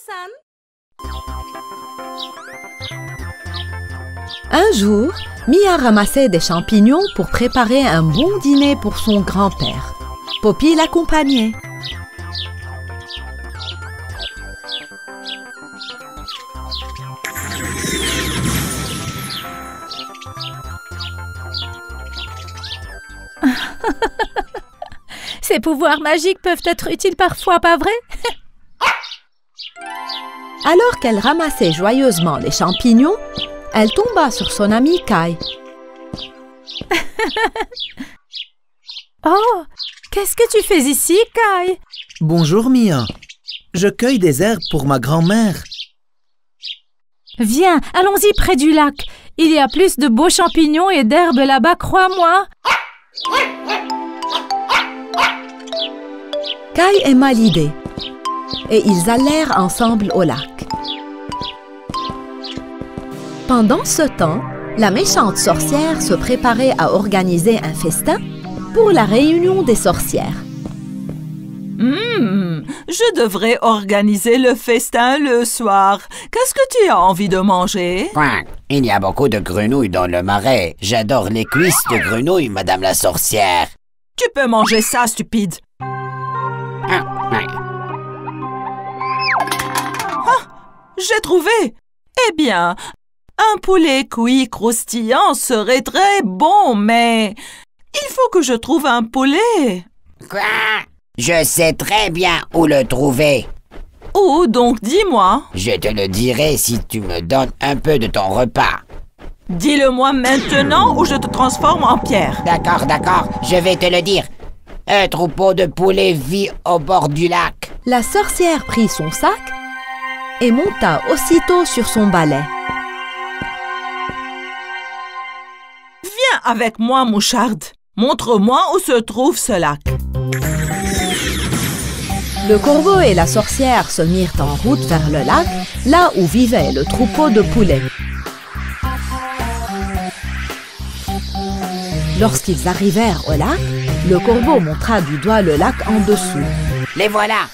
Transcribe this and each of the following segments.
San. Un jour, Mia ramassait des champignons pour préparer un bon dîner pour son grand-père. Poppy l'accompagnait. Ces pouvoirs magiques peuvent être utiles parfois, pas vrai? Alors qu'elle ramassait joyeusement les champignons, elle tomba sur son ami Kai. Oh, qu'est-ce que tu fais ici, Kai? Bonjour Mia. Je cueille des herbes pour ma grand-mère. Viens, allons-y près du lac. Il y a plus de beaux champignons et d'herbes là-bas, crois-moi. Kai aima l'idée et ils allèrent ensemble au lac. Pendant ce temps, la méchante sorcière se préparait à organiser un festin pour la réunion des sorcières. Je devrais organiser le festin le soir. Qu'est-ce que tu as envie de manger? Quack. Il y a beaucoup de grenouilles dans le marais. J'adore les cuisses de grenouilles, madame la sorcière. Tu peux manger ça, stupide. J'ai trouvé. Eh bien, un poulet cuit croustillant serait très bon, mais il faut que je trouve un poulet. Quoi? Je sais très bien où le trouver. Où donc, dis-moi. Je te le dirai si tu me donnes un peu de ton repas. Dis-le-moi maintenant ou je te transforme en pierre. D'accord, je vais te le dire. Un troupeau de poulets vit au bord du lac. La sorcière prit son sac et monta aussitôt sur son balai. Viens avec moi, moucharde. Montre-moi où se trouve ce lac. Le corbeau et la sorcière se mirent en route vers le lac, là où vivait le troupeau de poulets. Lorsqu'ils arrivèrent au lac, le corbeau montra du doigt le lac en dessous. Les voilà.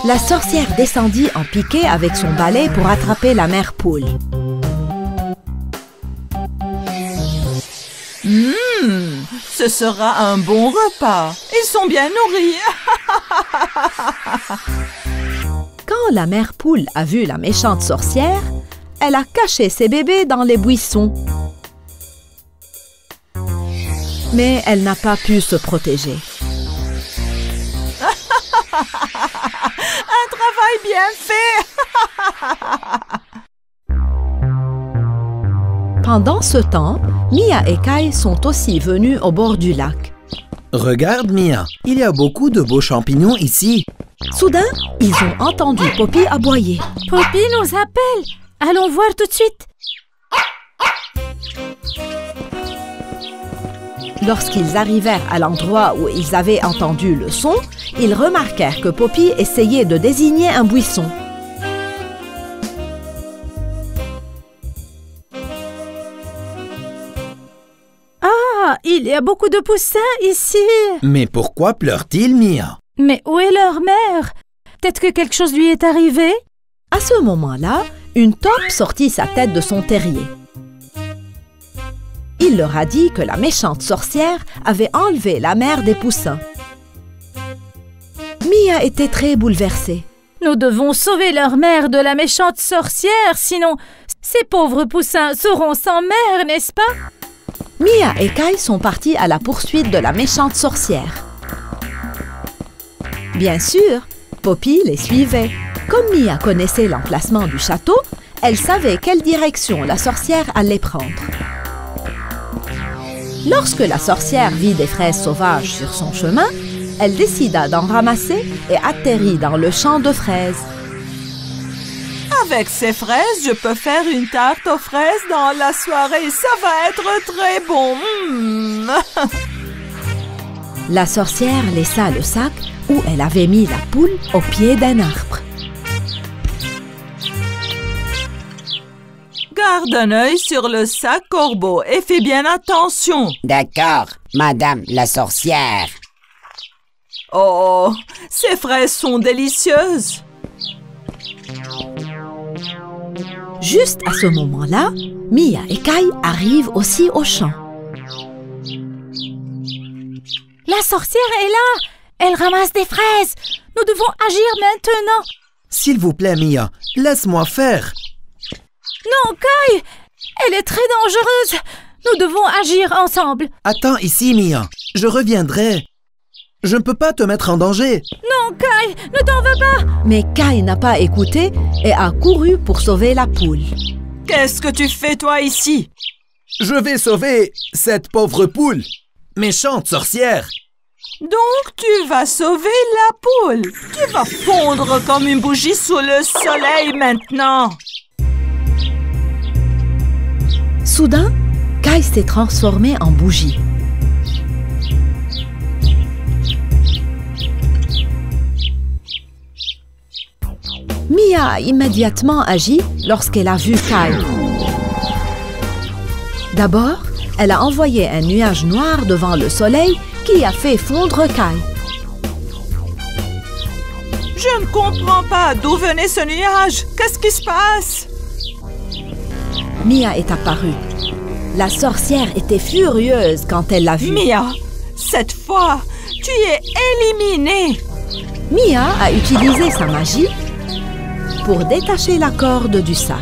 La sorcière descendit en piqué avec son balai pour attraper la mère poule. Ce sera un bon repas. Ils sont bien nourris. Quand la mère poule a vu la méchante sorcière, elle a caché ses bébés dans les buissons. Mais elle n'a pas pu se protéger. Un travail bien fait. Pendant ce temps, Mia et Kai sont aussi venus au bord du lac. Regarde Mia, il y a beaucoup de beaux champignons ici. Soudain, ils ont entendu Poppy aboyer. Poppy nous appelle. Allons voir tout de suite. Lorsqu'ils arrivèrent à l'endroit où ils avaient entendu le son, ils remarquèrent que Poppy essayait de désigner un buisson. Ah, il y a beaucoup de poussins ici. Mais pourquoi pleure-t-il, Mia? Mais où est leur mère? Peut-être que quelque chose lui est arrivé? À ce moment-là, une taupe sortit sa tête de son terrier. Il leur a dit que la méchante sorcière avait enlevé la mère des poussins. Mia était très bouleversée. Nous devons sauver leur mère de la méchante sorcière, sinon ces pauvres poussins seront sans mère, n'est-ce pas? Mia et Kai sont partis à la poursuite de la méchante sorcière. Bien sûr, Poppy les suivait. Comme Mia connaissait l'emplacement du château, elle savait quelle direction la sorcière allait prendre. Lorsque la sorcière vit des fraises sauvages sur son chemin, elle décida d'en ramasser et atterrit dans le champ de fraises. Avec ces fraises, je peux faire une tarte aux fraises dans la soirée. Ça va être très bon. La sorcière laissa le sac où elle avait mis la poule au pied d'un arbre. Garde un œil sur le sac corbeau et fais bien attention. D'accord, madame la sorcière. Oh, ces fraises sont délicieuses. Juste à ce moment-là, Mia et Kai arrivent aussi au champ. La sorcière est là! Elle ramasse des fraises! Nous devons agir maintenant! S'il vous plaît, Mia, laisse-moi faire. Non, Kai! Elle est très dangereuse! Nous devons agir ensemble! Attends ici, Mia. Je reviendrai. Je ne peux pas te mettre en danger. Non, Kai! Ne t'en veux pas! Mais Kai n'a pas écouté et a couru pour sauver la poule. Qu'est-ce que tu fais, toi, ici? Je vais sauver cette pauvre poule. Méchante sorcière. Donc, tu vas sauver la poule. Tu vas fondre comme une bougie sous le soleil maintenant. Soudain, Kai s'est transformé en bougie. Mia a immédiatement agi lorsqu'elle a vu Kai. D'abord, elle a envoyé un nuage noir devant le soleil qui a fait fondre Kai. Je ne comprends pas d'où venait ce nuage. Qu'est-ce qui se passe? Mia est apparue. La sorcière était furieuse quand elle l'a vue. Mia, cette fois, tu es éliminée. Mia a utilisé sa magie pour détacher la corde du sac.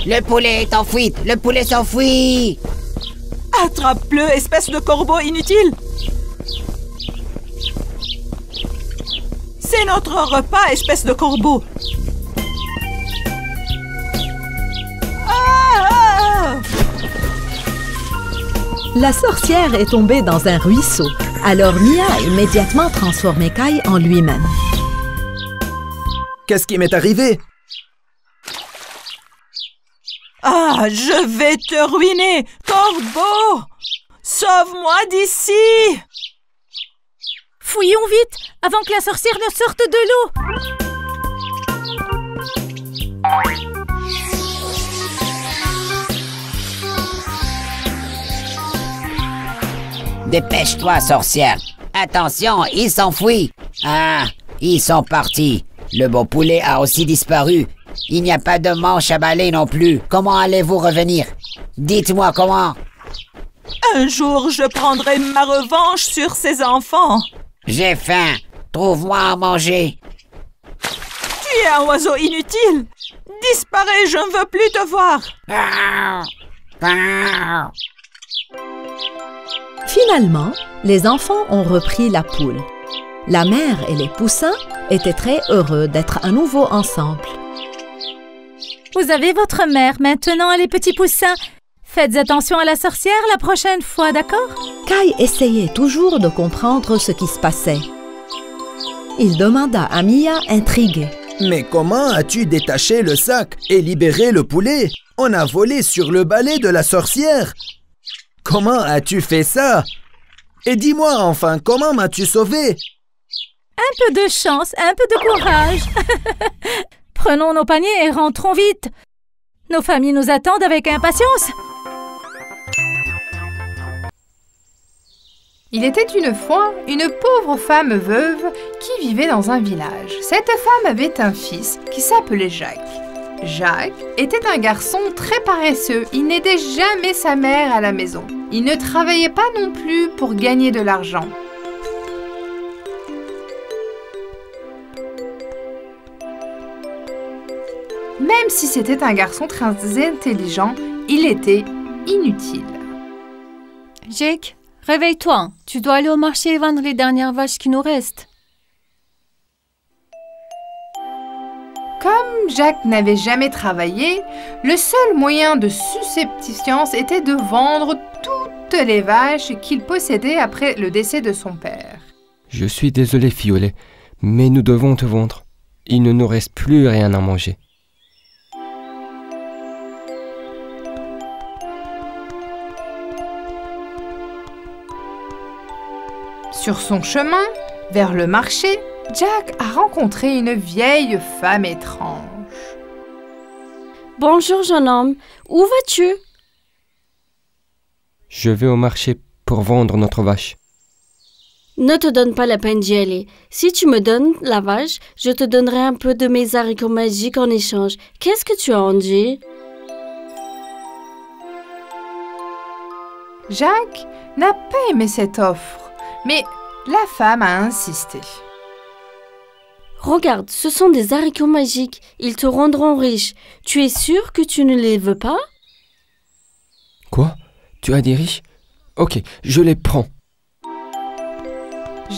Le poulet est en fuite! Le poulet s'enfuit! Attrape-le, espèce de corbeau inutile. C'est notre repas, espèce de corbeau. Ah! La sorcière est tombée dans un ruisseau. Alors Mia a immédiatement transformé Kai en lui-même. Qu'est-ce qui m'est arrivé? Ah, je vais te ruiner, corbeau! Sauve-moi d'ici! Fouillons vite avant que la sorcière ne sorte de l'eau. Dépêche-toi, sorcière! Attention, il s'enfuit! Ah, ils sont partis! Le beau poulet a aussi disparu. Il n'y a pas de manche à balai non plus. Comment allez-vous revenir? Dites-moi comment. Un jour, je prendrai ma revanche sur ces enfants. J'ai faim. Trouve-moi à manger. Tu es un oiseau inutile. Disparais, je ne veux plus te voir. Finalement, les enfants ont repris la poule. La mère et les poussins étaient très heureux d'être à nouveau ensemble. Vous avez votre mère maintenant, les petits poussins. Faites attention à la sorcière la prochaine fois, d'accord? Kai essayait toujours de comprendre ce qui se passait. Il demanda à Mia, intriguée. Mais comment as-tu détaché le sac et libéré le poulet? On a volé sur le balai de la sorcière. Comment as-tu fait ça? Et dis-moi enfin, comment m'as-tu sauvé? Un peu de chance, un peu de courage. Prenons nos paniers et rentrons vite. Nos familles nous attendent avec impatience. Il était une fois une pauvre femme veuve qui vivait dans un village. Cette femme avait un fils qui s'appelait Jacques. Jacques était un garçon très paresseux. Il n'aidait jamais sa mère à la maison. Il ne travaillait pas non plus pour gagner de l'argent. Même si c'était un garçon très intelligent, il était inutile. Jake, réveille-toi. Tu dois aller au marché et vendre les dernières vaches qui nous restent. Comme Jacques n'avait jamais travaillé, le seul moyen de subsistance était de vendre toutes les vaches qu'il possédait après le décès de son père. Je suis désolé, Fiolet, mais nous devons te vendre. Il ne nous reste plus rien à manger. Sur son chemin vers le marché, Jack a rencontré une vieille femme étrange. Bonjour, jeune homme. Où vas-tu? Je vais au marché pour vendre notre vache. Ne te donne pas la peine d'y aller. Si tu me donnes la vache, je te donnerai un peu de mes haricots magiques en échange. Qu'est-ce que tu en dis? Jacques n'a pas aimé cette offre, mais la femme a insisté. Regarde, ce sont des haricots magiques. Ils te rendront riche. Tu es sûr que tu ne les veux pas? Quoi? Tu as des riches? Ok, je les prends.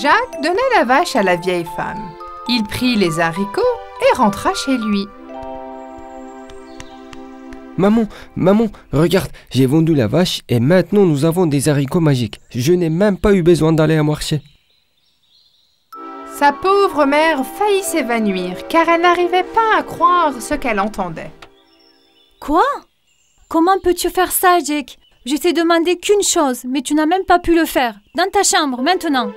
Jacques donna la vache à la vieille femme. Il prit les haricots et rentra chez lui. Maman, regarde, j'ai vendu la vache et maintenant nous avons des haricots magiques. Je n'ai même pas eu besoin d'aller à marché. Sa pauvre mère faillit s'évanouir car elle n'arrivait pas à croire ce qu'elle entendait. Quoi? Comment peux-tu faire ça, Jake? Je t'ai demandé qu'une chose, mais tu n'as même pas pu le faire. Dans ta chambre, maintenant.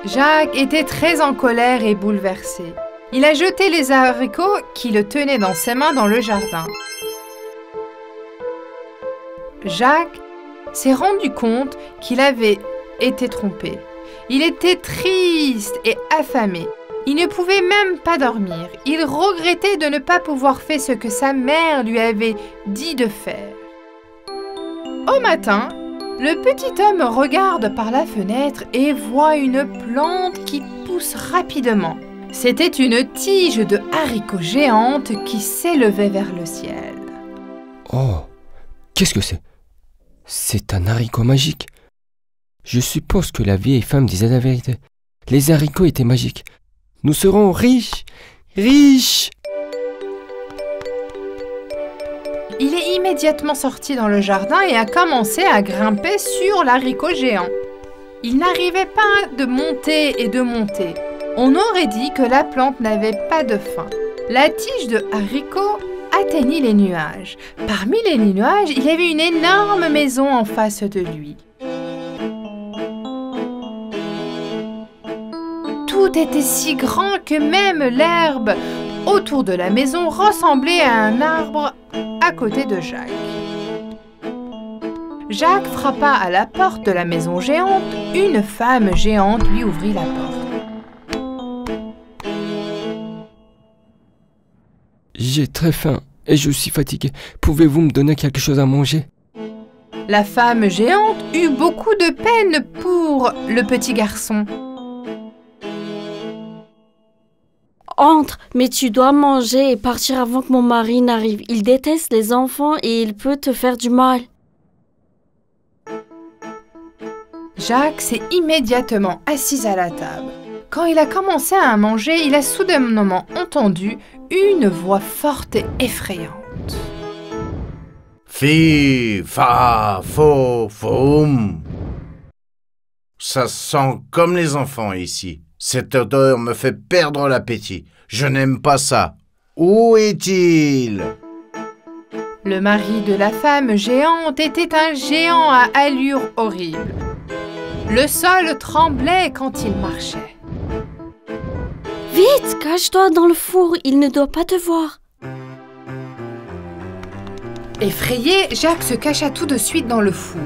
Jacques était très en colère et bouleversé. Il a jeté les haricots qu'il tenait dans ses mains dans le jardin. Jacques s'est rendu compte qu'il avait été trompé. Il était triste et affamé. Il ne pouvait même pas dormir. Il regrettait de ne pas pouvoir faire ce que sa mère lui avait dit de faire. Au matin, le petit homme regarde par la fenêtre et voit une plante qui pousse rapidement. C'était une tige de haricots géante qui s'élevait vers le ciel. Oh, qu'est-ce que c'est? C'est un haricot magique. Je suppose que la vieille femme disait la vérité. Les haricots étaient magiques. Nous serons riches, riches! Il est immédiatement sorti dans le jardin et a commencé à grimper sur l'haricot géant. Il n'arrivait pas de monter et de monter. On aurait dit que la plante n'avait pas de fin. La tige de haricot atteignit les nuages. Parmi les nuages, il y avait une énorme maison en face de lui. Tout était si grand que même l'herbe autour de la maison ressemblait à un arbre à côté de Jacques. Jacques frappa à la porte de la maison géante. Une femme géante lui ouvrit la porte. J'ai très faim et je suis fatigué. Pouvez-vous me donner quelque chose à manger? La femme géante eut beaucoup de peine pour le petit garçon. Entre, mais tu dois manger et partir avant que mon mari n'arrive. Il déteste les enfants et il peut te faire du mal. Jacques s'est immédiatement assis à la table. Quand il a commencé à manger, il a soudainement entendu une voix forte et effrayante. Fi, fa, fo, foum. Ça sent comme les enfants ici. Cette odeur me fait perdre l'appétit. Je n'aime pas ça. Où est-il? Le mari de la femme géante était un géant à allure horrible. Le sol tremblait quand il marchait. Vite, cache-toi dans le four, il ne doit pas te voir. Effrayé, Jacques se cacha tout de suite dans le four.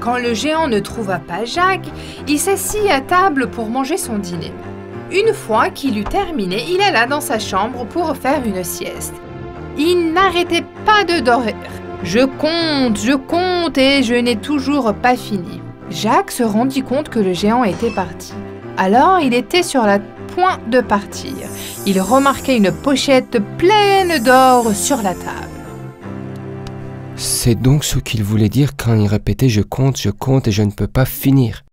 Quand le géant ne trouva pas Jacques, il s'assit à table pour manger son dîner. Une fois qu'il eut terminé, il alla dans sa chambre pour faire une sieste. Il n'arrêtait pas de dormir. Je compte et je n'ai toujours pas fini. Jacques se rendit compte que le géant était parti. Alors il était sur le point de partir. Il remarquait une pochette pleine d'or sur la table. C'est donc ce qu'il voulait dire quand il répétait « je compte et je ne peux pas finir ».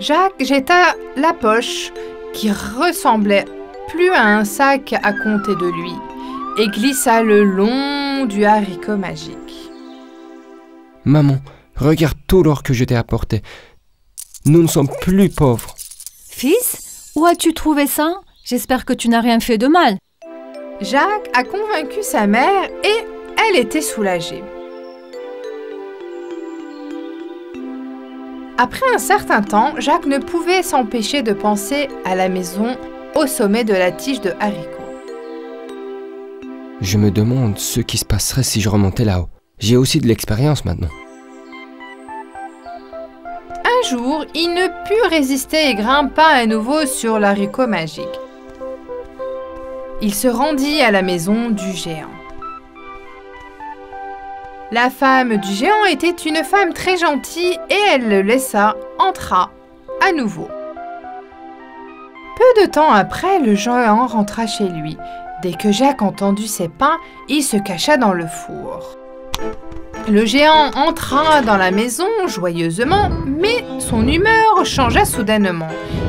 Jacques jeta la poche, qui ressemblait plus à un sac à compter de lui, et glissa le long du haricot magique. Maman, regarde tout l'or que je t'ai apporté. Nous ne sommes plus pauvres. Fils, où as-tu trouvé ça? J'espère que tu n'as rien fait de mal. Jacques a convaincu sa mère et elle était soulagée. Après un certain temps, Jacques ne pouvait s'empêcher de penser à la maison au sommet de la tige de haricot. Je me demande ce qui se passerait si je remontais là-haut. J'ai aussi de l'expérience maintenant. Un jour, il ne put résister et grimpa à nouveau sur l'haricot magique. Il se rendit à la maison du géant. La femme du géant était une femme très gentille et elle le laissa, entra à nouveau. Peu de temps après, le géant rentra chez lui. Dès que Jacques entendit ses pas, il se cacha dans le four. Le géant entra dans la maison joyeusement, mais son humeur changea soudainement.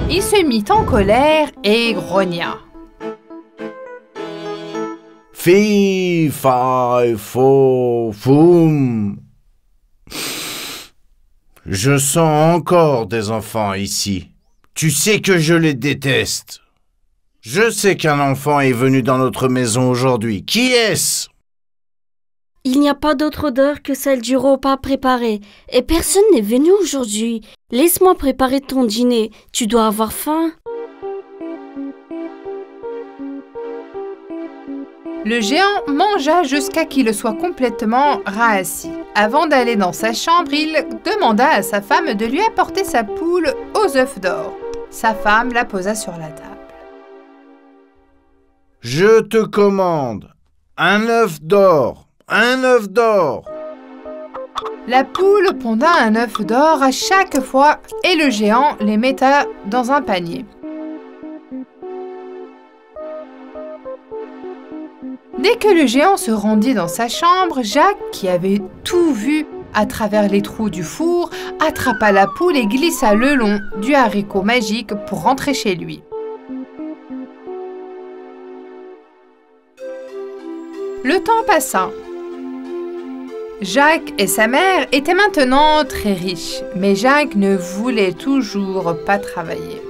Il se mit en colère et grogna. Fi, fa, fo, foum. Je sens encore des enfants ici. Tu sais que je les déteste. Je sais qu'un enfant est venu dans notre maison aujourd'hui. Qui est-ce? Il n'y a pas d'autre odeur que celle du repas préparé. Et personne n'est venu aujourd'hui. Laisse-moi préparer ton dîner. Tu dois avoir faim. Le géant mangea jusqu'à qu'il soit complètement rassis. Avant d'aller dans sa chambre, il demanda à sa femme de lui apporter sa poule aux œufs d'or. Sa femme la posa sur la table. Je te commande un œuf d'or, un œuf d'or. La poule ponda un œuf d'or à chaque fois et le géant les metta dans un panier. Dès que le géant se rendit dans sa chambre, Jacques, qui avait tout vu à travers les trous du four, attrapa la poule et glissa le long du haricot magique pour rentrer chez lui. Le temps passa. Jacques et sa mère étaient maintenant très riches, mais Jacques ne voulait toujours pas travailler.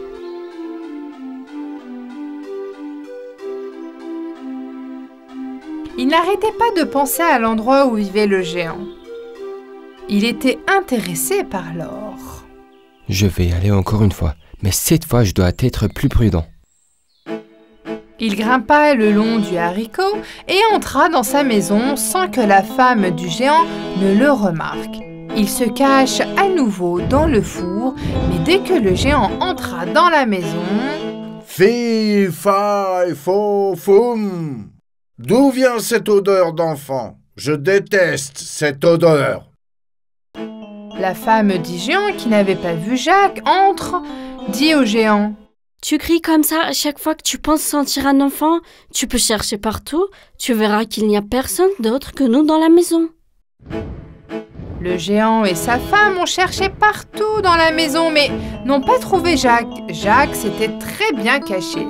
Il n'arrêtait pas de penser à l'endroit où vivait le géant. Il était intéressé par l'or. Je vais y aller encore une fois, mais cette fois je dois être plus prudent. Il grimpa le long du haricot et entra dans sa maison sans que la femme du géant ne le remarque. Il se cache à nouveau dans le four, mais dès que le géant entra dans la maison... Fi, fa, fo, foum. D'où vient cette odeur d'enfant? Je déteste cette odeur. La femme du géant, qui n'avait pas vu Jacques, entre, dit au géant. Tu cries comme ça à chaque fois que tu penses sentir un enfant? Tu peux chercher partout, tu verras qu'il n'y a personne d'autre que nous dans la maison. Le géant et sa femme ont cherché partout dans la maison, mais n'ont pas trouvé Jacques. Jacques s'était très bien caché.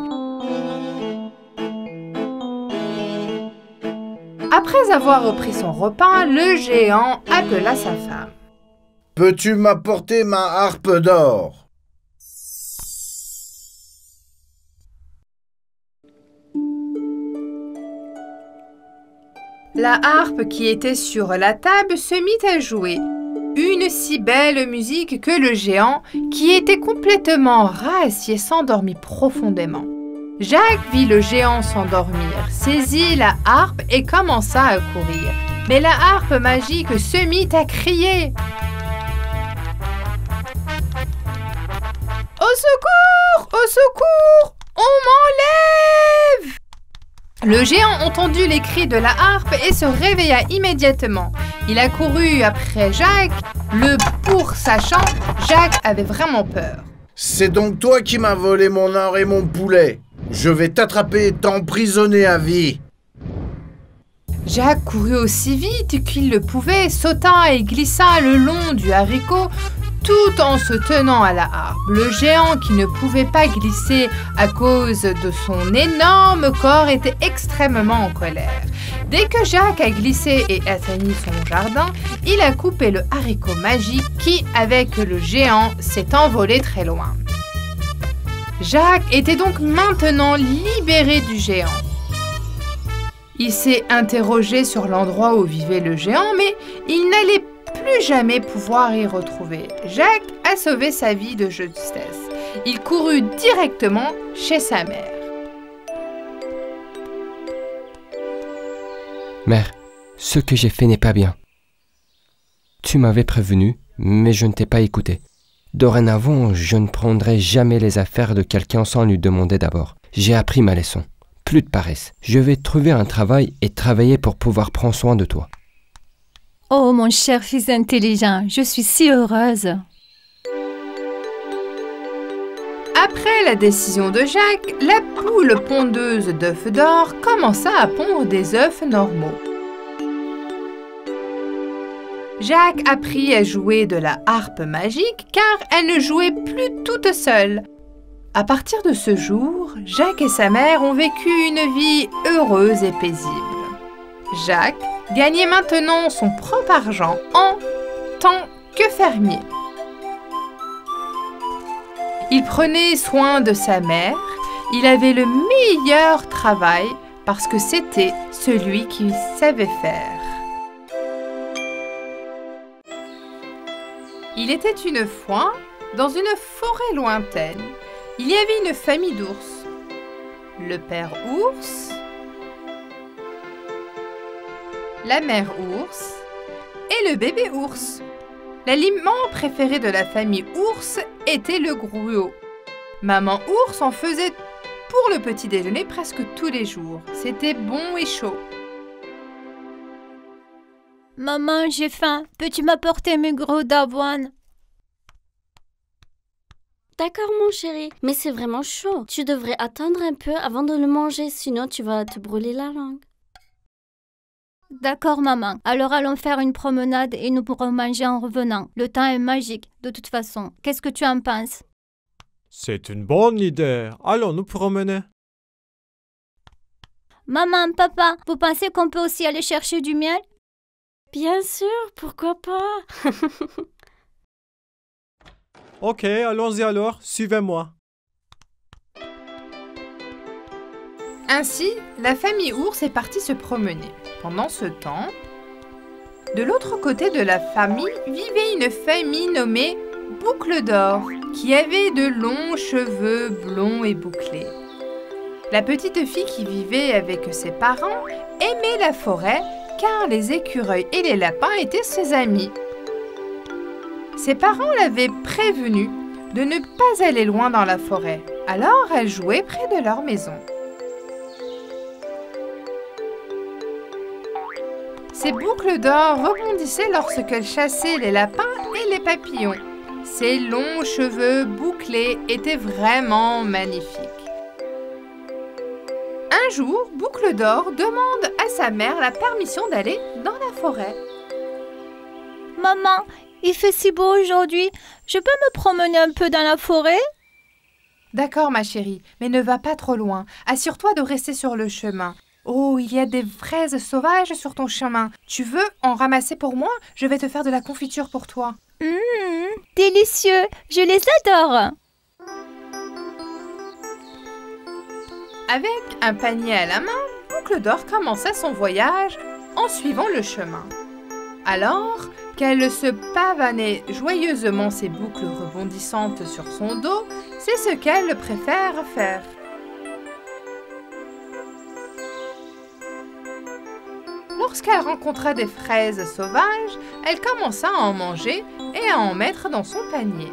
Après avoir repris son repas, le géant appela sa femme. « Peux-tu m'apporter ma harpe d'or ?» La harpe qui était sur la table se mit à jouer. Une si belle musique que le géant, qui était complètement rassis, s'endormit profondément. Jacques vit le géant s'endormir, saisit la harpe et commença à courir. Mais la harpe magique se mit à crier. « Au secours! Au secours! On m'enlève !» Le géant entendit les cris de la harpe et se réveilla immédiatement. Il a couru après Jacques, le poursuivant. Jacques avait vraiment peur. « C'est donc toi qui m'as volé mon or et mon poulet. Je vais t'attraper et t'emprisonner à vie. » Jacques courut aussi vite qu'il le pouvait, sauta et glissa le long du haricot, tout en se tenant à la harpe. Le géant, qui ne pouvait pas glisser à cause de son énorme corps, était extrêmement en colère. Dès que Jacques a glissé et atteignit son jardin, il a coupé le haricot magique qui, avec le géant, s'est envolé très loin. Jacques était donc maintenant libéré du géant. Il s'est interrogé sur l'endroit où vivait le géant, mais il n'allait plus jamais pouvoir y retrouver. Jacques a sauvé sa vie de justesse. Il courut directement chez sa mère. Mère, ce que j'ai fait n'est pas bien. Tu m'avais prévenu, mais je ne t'ai pas écouté. Dorénavant, je ne prendrai jamais les affaires de quelqu'un sans lui demander d'abord. J'ai appris ma leçon. Plus de paresse. Je vais trouver un travail et travailler pour pouvoir prendre soin de toi. Oh, mon cher fils intelligent, je suis si heureuse. Après la décision de Jacques, la poule pondeuse d'œufs d'or commença à pondre des œufs normaux. Jacques apprit à jouer de la harpe magique car elle ne jouait plus toute seule. À partir de ce jour, Jacques et sa mère ont vécu une vie heureuse et paisible. Jacques gagnait maintenant son propre argent en tant que fermier. Il prenait soin de sa mère, il avait le meilleur travail parce que c'était celui qu'il savait faire. Il était une fois dans une forêt lointaine. Il y avait une famille d'ours. Le père ours, la mère ours et le bébé ours. L'aliment préféré de la famille ours était le gruau. Maman ours en faisait pour le petit déjeuner presque tous les jours. C'était bon et chaud. Maman, j'ai faim. Peux-tu m'apporter mes gros d'avoine? D'accord, mon chéri, mais c'est vraiment chaud. Tu devrais attendre un peu avant de le manger, sinon tu vas te brûler la langue. D'accord, maman. Alors allons faire une promenade et nous pourrons manger en revenant. Le temps est magique, de toute façon. Qu'est-ce que tu en penses? C'est une bonne idée. Allons nous promener. Maman, papa, vous pensez qu'on peut aussi aller chercher du miel? Bien sûr, pourquoi pas? Ok, allons-y alors. Suivez-moi. Ainsi, la famille ours est partie se promener. Pendant ce temps, de l'autre côté de la famille vivait une famille nommée Boucle d'Or, qui avait de longs cheveux blonds et bouclés. La petite fille qui vivait avec ses parents aimait la forêt car les écureuils et les lapins étaient ses amis. Ses parents l'avaient prévenue de ne pas aller loin dans la forêt, alors elle jouait près de leur maison. Ses boucles d'or rebondissaient lorsqu'elle chassait les lapins et les papillons. Ses longs cheveux bouclés étaient vraiment magnifiques. Un jour, Boucle d'Or demande à sa mère la permission d'aller dans la forêt. Maman, il fait si beau aujourd'hui. Je peux me promener un peu dans la forêt? D'accord, ma chérie, mais ne va pas trop loin. Assure-toi de rester sur le chemin. Oh, il y a des fraises sauvages sur ton chemin. Tu veux en ramasser pour moi? Je vais te faire de la confiture pour toi. Délicieux, je les adore. Avec un panier à la main, Boucle d'Or commença son voyage en suivant le chemin. Alors qu'elle se pavanait joyeusement ses boucles rebondissantes sur son dos, c'est ce qu'elle préfère faire. Lorsqu'elle rencontra des fraises sauvages, elle commença à en manger et à en mettre dans son panier.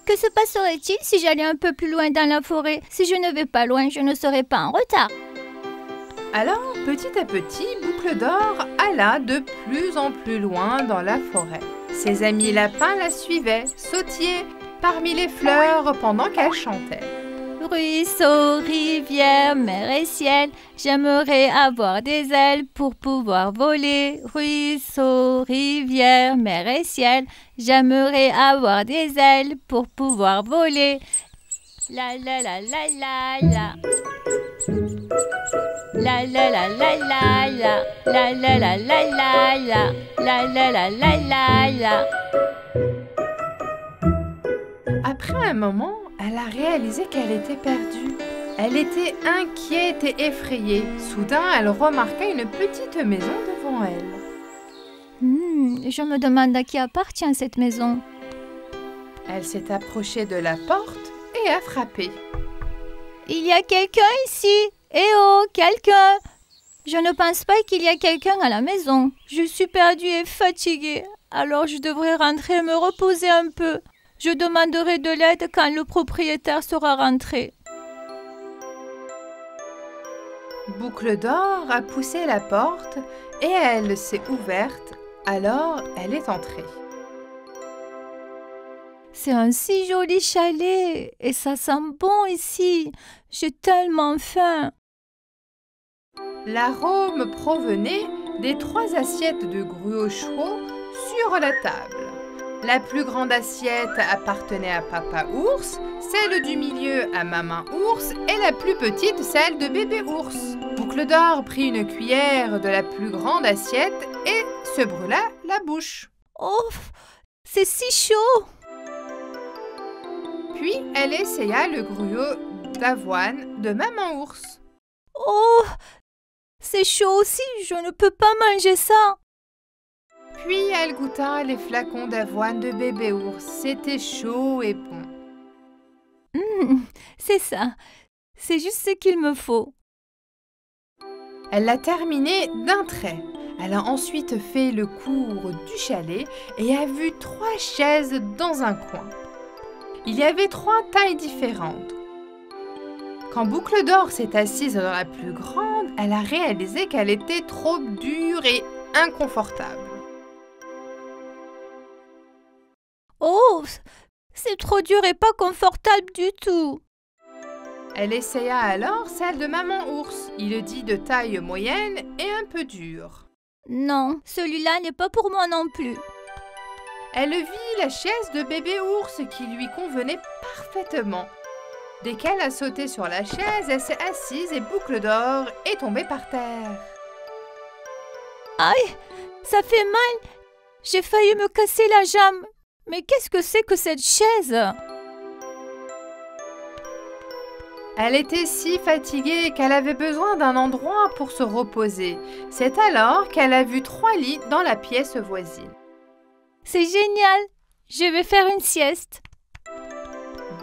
Que se passerait-il si j'allais un peu plus loin dans la forêt? Si je ne vais pas loin, je ne serai pas en retard. Alors, petit à petit, Boucle d'Or alla de plus en plus loin dans la forêt. Ses amis lapins la suivaient, sautillaient parmi les fleurs pendant qu'elle chantait. Ruisseau, rivière, mer et ciel, j'aimerais avoir des ailes pour pouvoir voler. Ruisseau, rivière, mer et ciel, j'aimerais avoir des ailes pour pouvoir voler. La la la la la la. La la la la la la. La la la la la la. La la la la la la. Après un moment, elle a réalisé qu'elle était perdue. Elle était inquiète et effrayée. Soudain, elle remarqua une petite maison devant elle. Je me demande à qui appartient cette maison. Elle s'est approchée de la porte et a frappé. Il y a quelqu'un ici? Eh oh, quelqu'un! Je ne pense pas qu'il y a quelqu'un à la maison. Je suis perdue et fatiguée. Alors je devrais rentrer et me reposer un peu. Je demanderai de l'aide quand le propriétaire sera rentré. Boucle d'Or a poussé la porte et elle s'est ouverte. Alors elle est entrée. C'est un si joli chalet et ça sent bon ici. J'ai tellement faim. L'arôme provenait des 3 assiettes de gruau chaud sur la table. La plus grande assiette appartenait à Papa Ours, celle du milieu à Maman Ours et la plus petite celle de Bébé Ours. Boucle d'Or prit une cuillère de la plus grande assiette et se brûla la bouche. Oh, c'est si chaud! Puis elle essaya le gruau d'avoine de Maman Ours. Oh, c'est chaud aussi, je ne peux pas manger ça. Puis elle goûta les flacons d'avoine de Bébé Ours. C'était chaud et bon. C'est ça, c'est juste ce qu'il me faut. Elle l'a terminé d'un trait. Elle a ensuite fait le cours du chalet et a vu 3 chaises dans un coin. Il y avait 3 tailles différentes. Quand Boucle d'Or s'est assise dans la plus grande, elle a réalisé qu'elle était trop dure et inconfortable. Oh, c'est trop dur et pas confortable du tout. Elle essaya alors celle de Maman Ours. Il est dit de taille moyenne et un peu dure. Non, celui-là n'est pas pour moi non plus. Elle vit la chaise de Bébé Ours qui lui convenait parfaitement. Dès qu'elle a sauté sur la chaise, elle s'est assise et Boucle d'Or est tombée par terre. Aïe, ça fait mal. J'ai failli me casser la jambe. Mais qu'est-ce que c'est que cette chaise? Elle était si fatiguée qu'elle avait besoin d'un endroit pour se reposer. C'est alors qu'elle a vu 3 lits dans la pièce voisine. C'est génial. Je vais faire une sieste.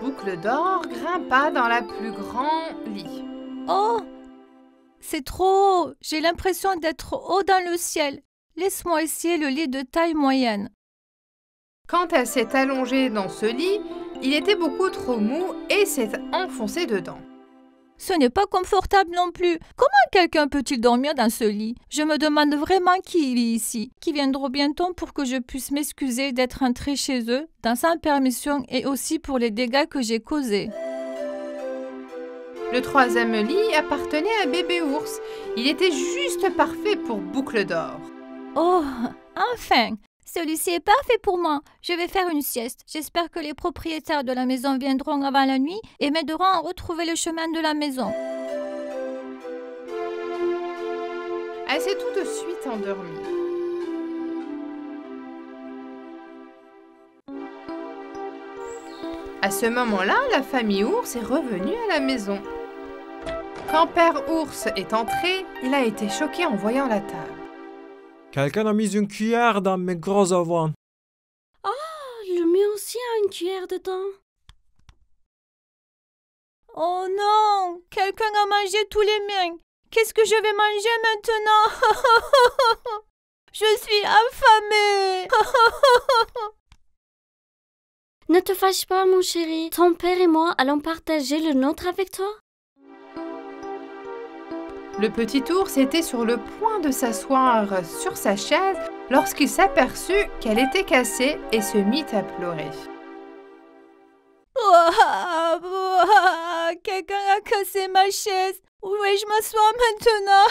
Boucle d'Or grimpa dans la plus grand lit. Oh, c'est trop haut. J'ai l'impression d'être haut dans le ciel. Laisse-moi essayer le lit de taille moyenne. Quand elle s'est allongée dans ce lit, il était beaucoup trop mou et s'est enfoncée dedans. Ce n'est pas confortable non plus. Comment quelqu'un peut-il dormir dans ce lit? Je me demande vraiment qui vit ici, qui viendront bientôt pour que je puisse m'excuser d'être entrée chez eux, dans sa permission et aussi pour les dégâts que j'ai causés. Le 3e lit appartenait à Bébé Ours. Il était juste parfait pour Boucle d'Or. Oh, enfin! Celui-ci est parfait pour moi. Je vais faire une sieste. J'espère que les propriétaires de la maison viendront avant la nuit et m'aideront à retrouver le chemin de la maison. Elle s'est tout de suite endormie. À ce moment-là, la famille Ours est revenue à la maison. Quand Père Ours est entré, il a été choqué en voyant la table. Quelqu'un a mis une cuillère dans mes gros avoines. Ah, le mien aussi a une cuillère dedans. Oh non! Quelqu'un a mangé tous les miens. Qu'est-ce que je vais manger maintenant? Je suis affamée. Ne te fâche pas, mon chéri. Ton père et moi allons partager le nôtre avec toi. Le petit ours était sur le point de s'asseoir sur sa chaise lorsqu'il s'aperçut qu'elle était cassée et se mit à pleurer. Quelqu'un a cassé ma chaise. Où vais-je m'asseoir maintenant?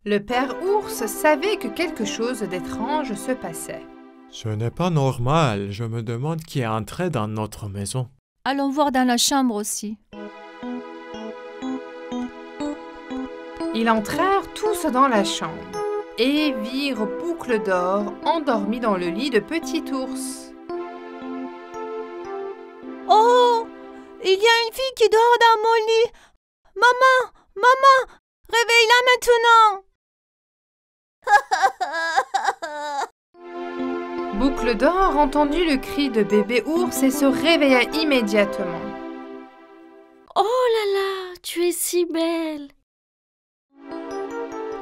Le père ours savait que quelque chose d'étrange se passait. Ce n'est pas normal. Je me demande qui est entré dans notre maison. Allons voir dans la chambre aussi. Ils entrèrent tous dans la chambre et virent Boucle d'Or endormie dans le lit de Petit Ours. Oh! Il y a une fille qui dort dans mon lit. Maman! Maman! Réveille-la maintenant! Boucle d'Or entendit le cri de Bébé Ours et se réveilla immédiatement. Oh là là! tu es si belle.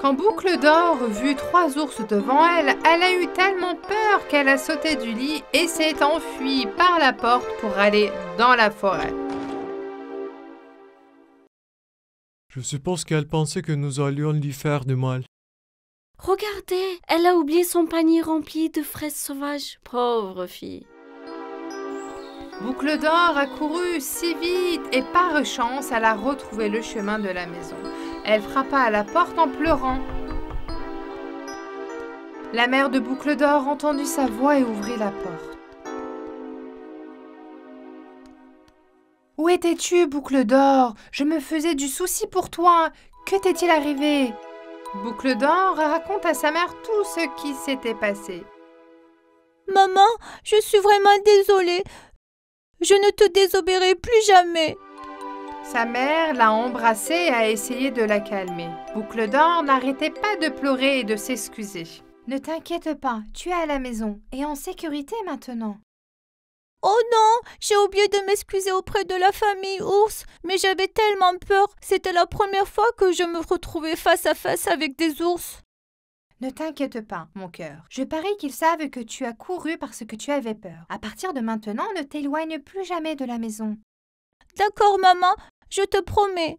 Quand Boucle d'Or vit 3 ours devant elle, elle a eu tellement peur qu'elle a sauté du lit et s'est enfuie par la porte pour aller dans la forêt. Je suppose qu'elle pensait que nous allions lui faire du mal. Regardez, elle a oublié son panier rempli de fraises sauvages. Pauvre fille. Boucle d'Or a couru si vite et par chance, elle a retrouvé le chemin de la maison. Elle frappa à la porte en pleurant. La mère de Boucle d'Or entendit sa voix et ouvrit la porte. « Où étais-tu, Boucle d'Or? Je me faisais du souci pour toi. Que t'est-il arrivé ?» Boucle d'Or raconte à sa mère tout ce qui s'était passé. « Maman, je suis vraiment désolée. Je ne te désobéirai plus jamais. » Sa mère l'a embrassée et a essayé de la calmer. Boucle d'Or n'arrêtait pas de pleurer et de s'excuser. « Ne t'inquiète pas, tu es à la maison et en sécurité maintenant. » Oh non, j'ai oublié de m'excuser auprès de la famille ours, mais j'avais tellement peur. C'était la première fois que je me retrouvais face à face avec des ours. Ne t'inquiète pas, mon cœur. Je parie qu'ils savent que tu as couru parce que tu avais peur. À partir de maintenant, ne t'éloigne plus jamais de la maison. D'accord, maman, je te promets.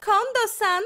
Kondo-san,